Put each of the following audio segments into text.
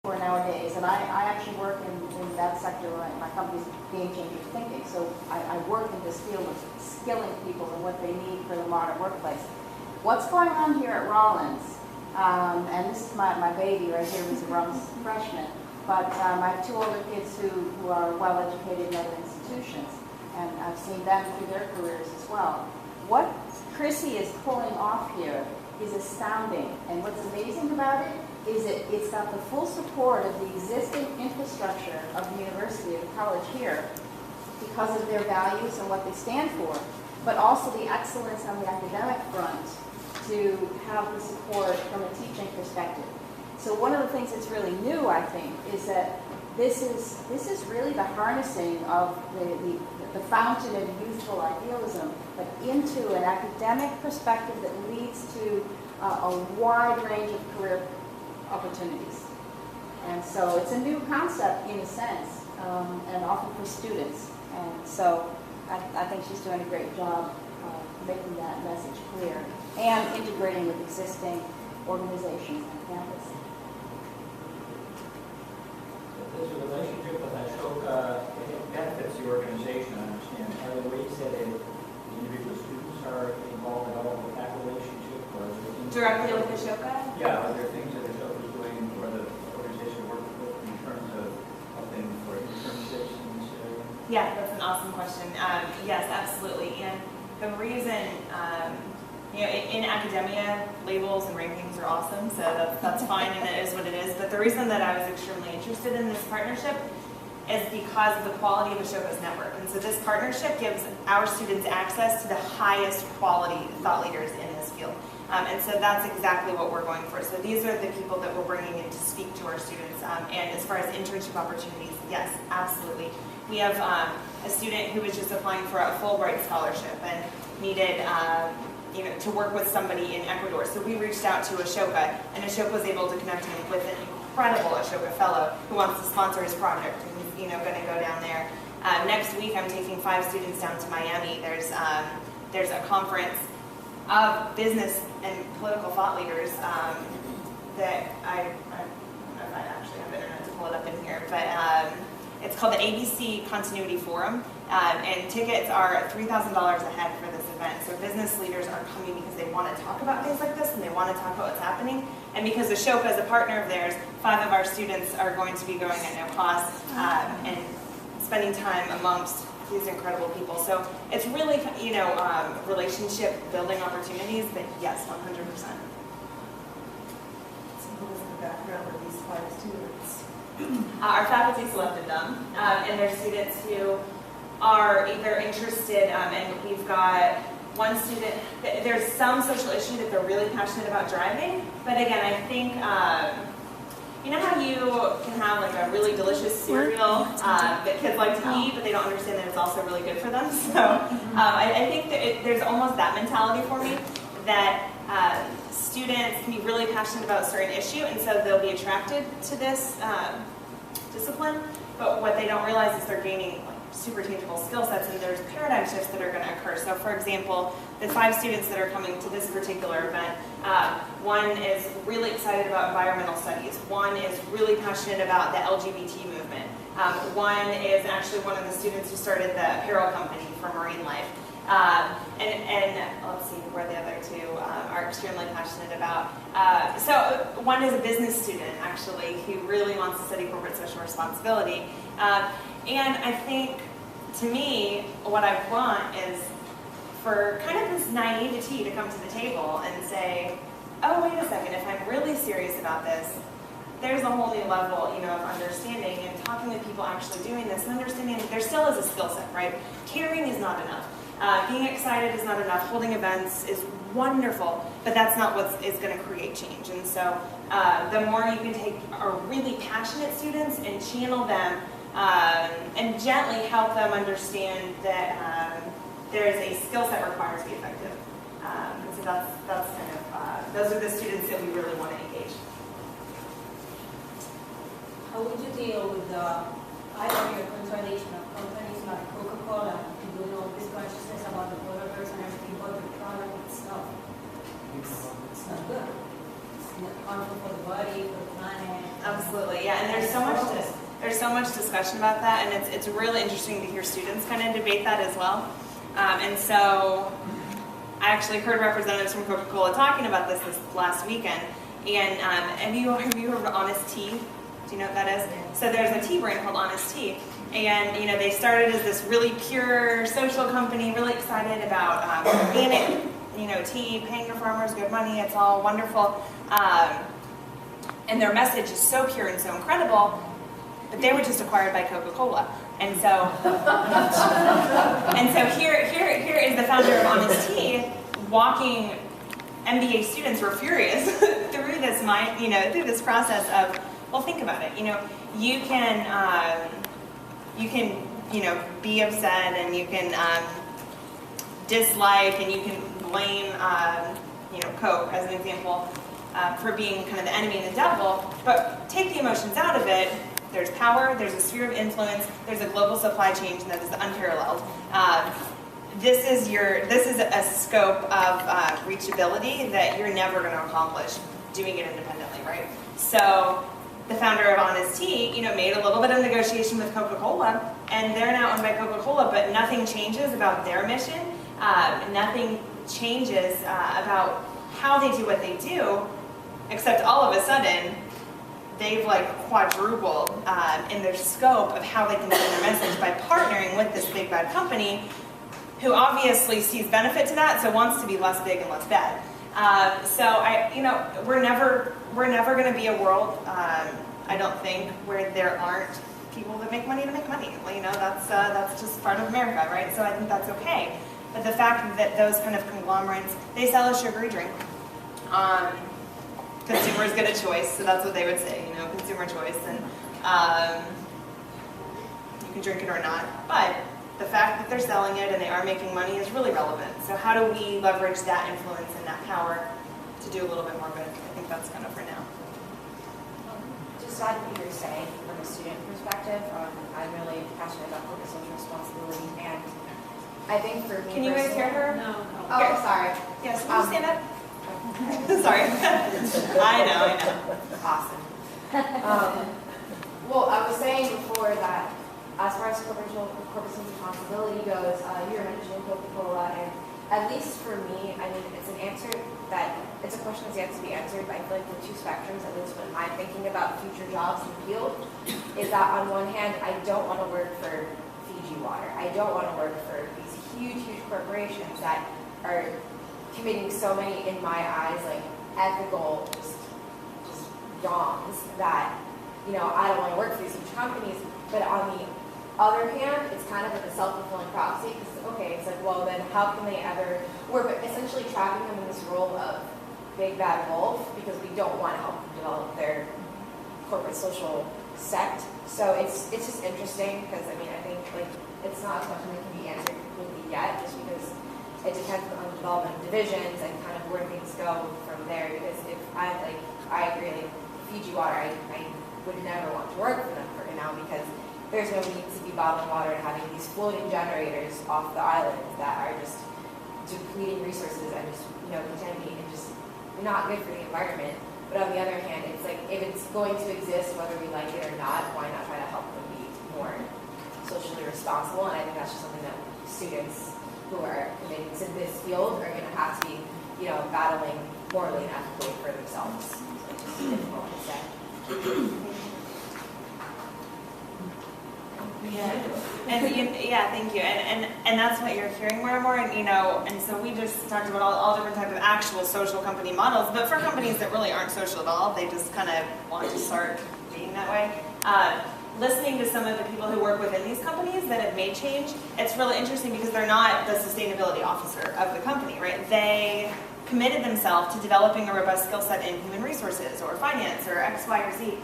for nowadays, and I actually work in that sector. My company's Game Changers Thinking, so I work in this field of skilling people and what they need for the modern workplace. What's going on here at Rollins, and this is my baby right here, who's a Rollins freshman, but I have two older kids who are well-educated in other institutions, and I've seen them through their careers as well. What Chrissy is pulling off here is astounding, and what's amazing about it is it's got the full support of the existing infrastructure of the university, of the college here, because of their values and what they stand for, but also the excellence on the academic front to have the support from a teaching perspective. So one of the things that's really new, I think, is that this is really the harnessing of the fountain of youthful idealism, but into an academic perspective that leads to a wide range of career opportunities. And so it's a new concept in a sense, and often for students. And so I think she's doing a great job making that message clear and integrating with existing organizations on campus. There's a relationship with Ashoka. It benefits the organization, I understand. Are the ways that the individual students are involved at all with that relationship? Or is there things directly with Ashoka? Yeah, are there things that Ashoka is doing or the organization works with in terms of helping for internships in this area? Yeah, that's an awesome question. Yes, absolutely. And the reason, in academia, labels and rankings are awesome, so that's fine, and it is what it is. But the reason that I was extremely interested in this partnership is because of the quality of Ashoka's network. And so this partnership gives our students access to the highest quality thought leaders in this field. And so that's exactly what we're going for. So these are the people that we're bringing in to speak to our students. And as far as internship opportunities, yes, absolutely. We have a student who was just applying for a Fulbright scholarship and needed to work with somebody in Ecuador. So we reached out to Ashoka, and Ashoka was able to connect him with an incredible Ashoka fellow who wants to sponsor his project. And he's going to go down there. Next week, I'm taking 5 students down to Miami. There's a conference of business and political thought leaders that I don't know if I actually have internet to pull it up in here, but it's called the ABC Continuity Forum, and tickets are $3,000 a head for this event. So business leaders are coming because they want to talk about things like this and they want to talk about what's happening. And because Ashoka is a partner of theirs, 5 of our students are going to be going at no cost and spending time amongst these incredible people. So it's really, relationship building opportunities, but yes, 100%. So what is the background of these 5 students? Our faculty selected them, and they're students who are either interested, and we've got one student, there's some social issue that they're really passionate about driving, but again, I think, you know how you can have like a really delicious cereal that kids like to eat, but they don't understand that it's also really good for them? So I think that there's almost that mentality for me, that students can be really passionate about a certain issue, and so they'll be attracted to this discipline, but what they don't realize is they're gaining super tangible skill sets, and there's paradigm shifts that are going to occur. So for example, the 5 students that are coming to this particular event, one is really excited about environmental studies, one is really passionate about the LGBT movement, one is actually one of the students who started the apparel company for marine life, and let's see where the other 2 are extremely passionate about. So one is a business student, actually, who really wants to study corporate social responsibility. And I think, to me, what I want is for kind of this naivety to come to the table and say, oh, wait a second, if I'm really serious about this, there's a whole new level, of understanding and talking with people actually doing this and understanding there still is a skill set, right? Caring is not enough. Being excited is not enough. Holding events is wonderful, but that's not what is going to create change. And so the more you can take our really passionate students and channel them and gently help them understand that there is a skill set required to be effective. And so that's kind of, those are the students that we really want to engage. How would you deal with I know your contradiction of companies like Coca-Cola doing all this consciousness about the products and everything, but the product itself, it's not good. harmful for the body, for the planet. Absolutely, yeah, and there's so much discussion about that, and it's really interesting to hear students kind of debate that as well. And so I actually heard representatives from Coca-Cola talking about this last weekend. And have you heard of Honest Tea? Do you know what that is? So there's a tea brand called Honest Tea, and they started as this really pure social company, really excited about organic, tea, paying your farmers good money. It's all wonderful, and their message is so pure and so incredible. But they were just acquired by Coca-Cola, and so here is the founder of Honest Tea walking. MBA students were furious through this through this process of, well, think about it. You can be upset, and you can dislike, and you can blame Coke as an example for being kind of the enemy and the devil. But take the emotions out of it. There's power. There's a sphere of influence. There's a global supply chain that is unparalleled. This is a scope of reachability that you're never going to accomplish doing it independently, right? So the founder of Honest Tea, made a little bit of negotiation with Coca-Cola, and they're now owned by Coca-Cola, but nothing changes about their mission. Nothing changes about how they do what they do, except all of a sudden, they've quadrupled in their scope of how they can send their message by partnering with this big bad company, who obviously sees benefit to that, so wants to be less big and less bad. We're never going to be a world, I don't think, where there aren't people that make money to make money. That's just part of America, right? So I think that's okay. But the fact that those kind of conglomerates, they sell a sugary drink. Consumers get a choice, so that's what they would say, consumer choice, and you can drink it or not. But the fact that they're selling it and they are making money is really relevant. So how do we leverage that influence and that power to do a little bit more good? I think that's kind of for now. Just add what you're saying from a student perspective. I'm really passionate about corporate social responsibility, and I think for me, can you guys hear her? No. Oh, Here. sorry. Yes, can you stand up? Sorry. I know. Awesome. Well, I was saying before that as far as corporate social responsibility goes, you were mentioning Coca-Cola, and at least for me, it's an answer it's a question that's yet to be answered, but I feel like the two spectrums, at least when I'm thinking about future jobs in the field, is that on one hand, I don't want to work for Fiji Water. I don't want to work for these huge corporations that are committing so many, in my eyes, ethical just wrongs that, I don't want to work for these huge companies. But on the other hand, it's kind of like a self-fulfilling prophecy, because well, then how can they ever, we're essentially trapping them in this role of big bad wolf, because we don't want to help them develop their corporate social sect. So it's just interesting, because I think it's not a question that can be answered completely yet, just because it depends on the development of divisions and kind of where things go from there. Because if I agree, Fiji Water, I would never want to work for them right now, because there's no need to be bottling water and having these floating generators off the island that are just depleting resources and just contaminating and just not good for the environment. But on the other hand, it's if it's going to exist whether we like it or not, why not try to help them be more socially responsible? And I think that's just something that students who are committed to this field are going to have to be battling morally and ethically for themselves. So it's just difficult to say. Thank you. And that's what you're hearing more and more. And so we just talked about all different types of actual social company models. But for companies that really aren't social at all, they just kind of want to start being that way. Listening to some of the people who work within these companies that have made change, it's really interesting because they're not the sustainability officer of the company, right? They committed themselves to developing a robust skill set in human resources or finance or X, Y, or Z.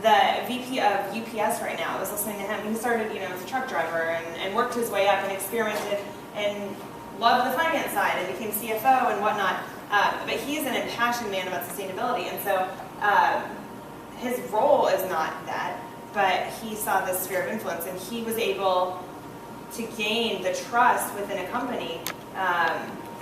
The VP of UPS right now, I was listening to him. He started, as a truck driver and worked his way up and experimented and loved the finance side and became CFO and whatnot. But he is an impassioned man about sustainability, and so his role is not that, but he saw this sphere of influence, and he was able to gain the trust within a company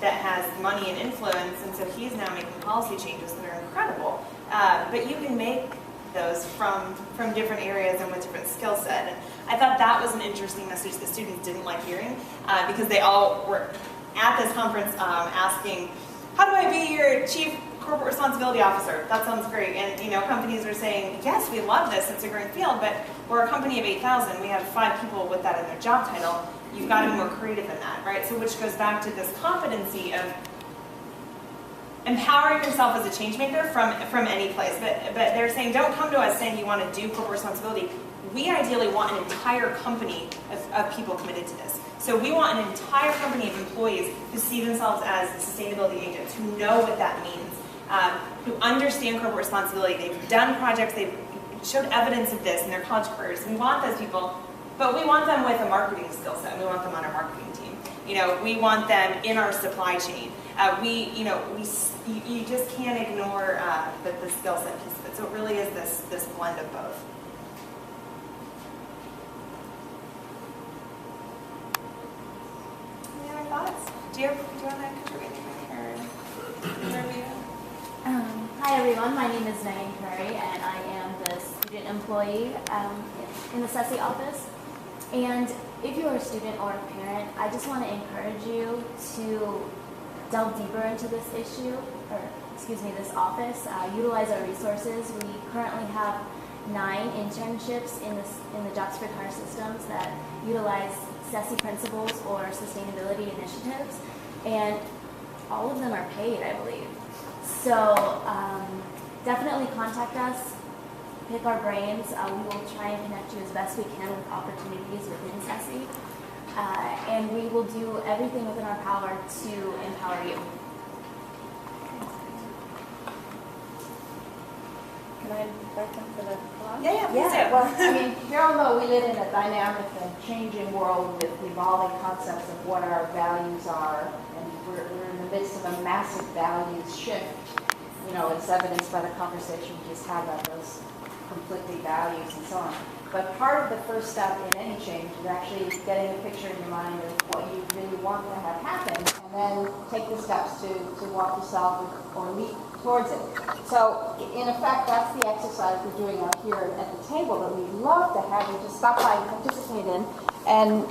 that has money and influence, and so he's now making policy changes that are incredible. But you can make those from different areas and with different skill set. And I thought that was an interesting message that students didn't like hearing, because they all were at this conference asking, how do I be your chief corporate responsibility officer? That sounds great. And companies are saying, yes, we love this, it's a great field, but we're a company of 8,000, we have 5 people with that in their job title. You've got to be more creative than that, right? So which goes back to this competency of empowering yourself as a change maker from any place. But they're saying, don't come to us saying you want to do corporate responsibility. We ideally want an entire company of people committed to this. So we want an entire company of employees who see themselves as sustainability agents, who know what that means, who understand corporate responsibility. They've done projects, they've showed evidence of this in their college careers. We want those people, but we want them with a marketing skill set. We want them on our marketing team. We want them in our supply chain. You just can't ignore the skill set piece of it. So it really is this blend of both. Any other thoughts? Do you want to contribute anything? Hi everyone, my name is Diane Curry and I am the student employee in the SESi Office. And if you are a student or a parent, I just want to encourage you to delve deeper into this issue, this office, utilize our resources. We currently have 9 internships in the jobs for car systems that utilize SESi principles or sustainability initiatives, and all of them are paid, I believe. So definitely contact us, pick our brains. We will try and connect you as best we can with opportunities within SESi, and we will do everything within our power to empower you. Can I invite them for the collage? Yeah, please do. Well, I mean, here although we live in a dynamic and changing world with evolving concepts of what our values are, and we're in the midst of a massive values shift. It's evidenced by the conversation we just had about those conflicting values and so on. But part of the first step in any change is actually getting a picture in your mind of what you really want to have happen, and then take the steps to walk yourself or leap towards it. So, in effect, that's the exercise we're doing out here at the table that we'd love to have you just stop by and participate in. And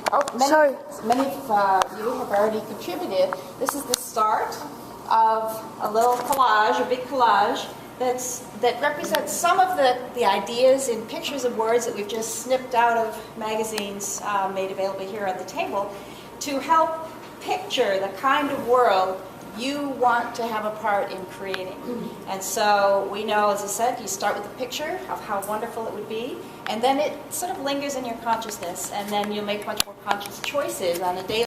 many of you have already contributed. This is the start of a little collage, a big collage, that represents some of the ideas in pictures and words that we've just snipped out of magazines made available here on the table to help picture the kind of world you want to have a part in creating. And so we know, as I said, you start with a picture of how wonderful it would be, and then it sort of lingers in your consciousness, and then you'll make much more conscious choices on a daily